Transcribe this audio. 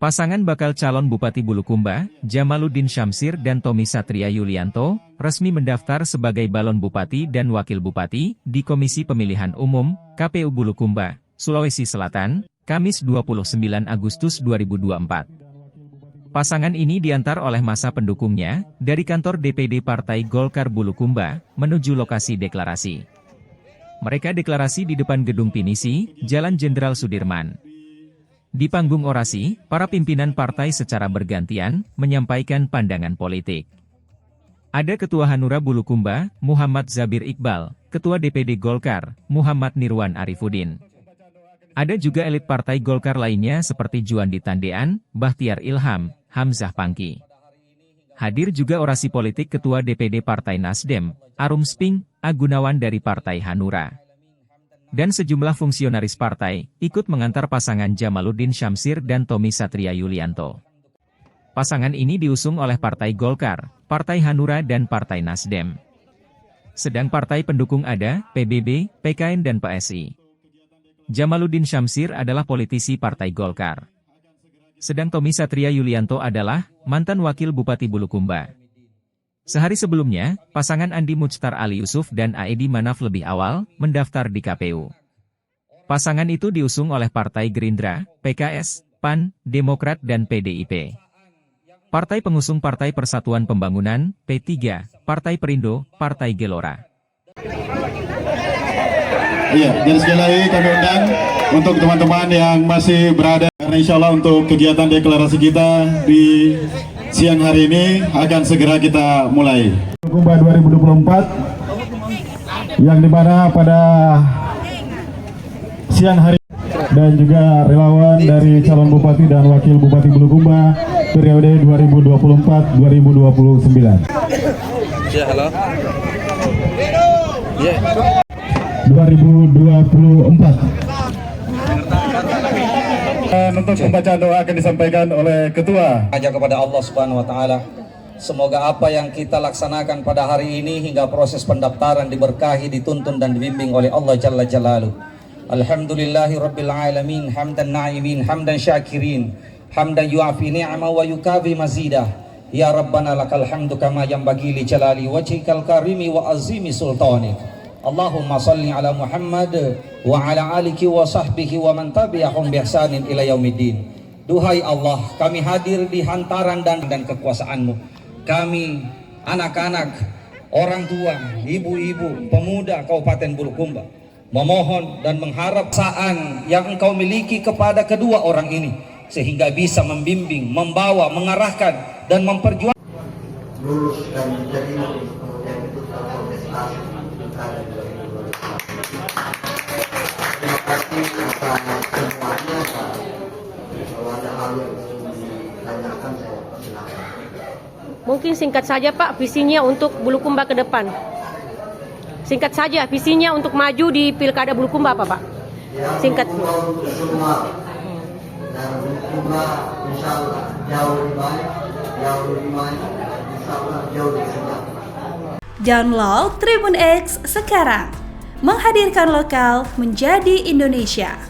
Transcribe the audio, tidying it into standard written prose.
Pasangan bakal calon Bupati Bulukumba, Jamaluddin Syamsir dan Tommy Satria Yulianto, resmi mendaftar sebagai balon Bupati dan Wakil Bupati di Komisi Pemilihan Umum, KPU Bulukumba, Sulawesi Selatan, Kamis 29 Agustus 2024. Pasangan ini diantar oleh masa pendukungnya, dari kantor DPD Partai Golkar Bulukumba, menuju lokasi deklarasi. Mereka deklarasi di depan Gedung Pinisi, Jalan Jenderal Sudirman. Di panggung orasi, para pimpinan partai secara bergantian menyampaikan pandangan politik. Ada Ketua Hanura Bulukumba, Muhammad Zabir Iqbal, Ketua DPD Golkar, Muhammad Nirwan Arifudin. Ada juga elit partai Golkar lainnya seperti Juandi Tandean, Bahtiar Ilham, Hamzah Pangki. Hadir juga orasi politik Ketua DPD Partai Nasdem, Arum Sping, Agunawan dari Partai Hanura. Dan sejumlah fungsionaris partai, ikut mengantar pasangan Jamaluddin Syamsir dan Tommy Satria Yulianto. Pasangan ini diusung oleh Partai Golkar, Partai Hanura dan Partai Nasdem. Sedang partai pendukung ada, PBB, PKN dan PSI. Jamaluddin Syamsir adalah politisi Partai Golkar. Sedang Tommy Satria Yulianto adalah mantan Wakil Bupati Bulukumba. Sehari sebelumnya, pasangan Andi Muchtar Ali Yusuf dan Aedi Manaf lebih awal mendaftar di KPU. Pasangan itu diusung oleh Partai Gerindra, PKS, PAN, Demokrat dan PDIP. Partai pengusung Partai Persatuan Pembangunan, P3, Partai Perindo, Partai Gelora. Iya, jadi sekali lagi kami undang untuk teman-teman yang masih berada, karena insya Allah untuk kegiatan deklarasi kita di siang hari ini akan segera kita mulai. Bulukumba 2024 yang dimana pada siang hari dan juga relawan dari calon Bupati dan Wakil Bupati Bulukumba periode 2024-2029. Ya, halo. Ya. 2024. Dan untuk pembacaan doa akan disampaikan oleh Ketua. Aja kepada Allah Subhanahu wa taala. Semoga apa yang kita laksanakan pada hari ini hingga proses pendaftaran diberkahi, dituntun dan dibimbing oleh Allah Jalla Jalaluh. Alhamdulillahi rabbil alamin, hamdan na'imin, hamdan syakirin, hamdan yu'afi ni'ama wa yukafi mazidah. Ya Rabbana lakal hamdu kama yanbaghi li jalali wajhikal karimi wa azimi sultanik. Allahumma salli ala Muhammad wa ala alihi wa sahbihi wa man tabi'ahum bi ihsanin ila yaumiddin. Duhai Allah, kami hadir di hantaran dan kekuasaan-Mu. Kami anak-anak, orang tua, ibu-ibu, pemuda Kabupaten Bulukumba memohon dan mengharap perasaan yang Engkau miliki kepada kedua orang ini sehingga bisa membimbing, membawa, mengarahkan dan memperjuangkan lulus dan menjadi keputusan kontestasi pilkada 2024. Terima kasih atas semuanya, Pak. Kalau ada hal yang ditanyakan, saya silakan. Mungkin singkat saja Pak, visinya untuk Bulukumba ke depan. Singkat saja, visinya untuk maju di pilkada Bulukumba apa Pak? Singkat. Semua. Dan Bulukumba insya Allah jauh lebih baik, jauh lebih maju, insya Allah jauh lebih sejahtera. Download Tribun X sekarang, menghadirkan lokal menjadi Indonesia.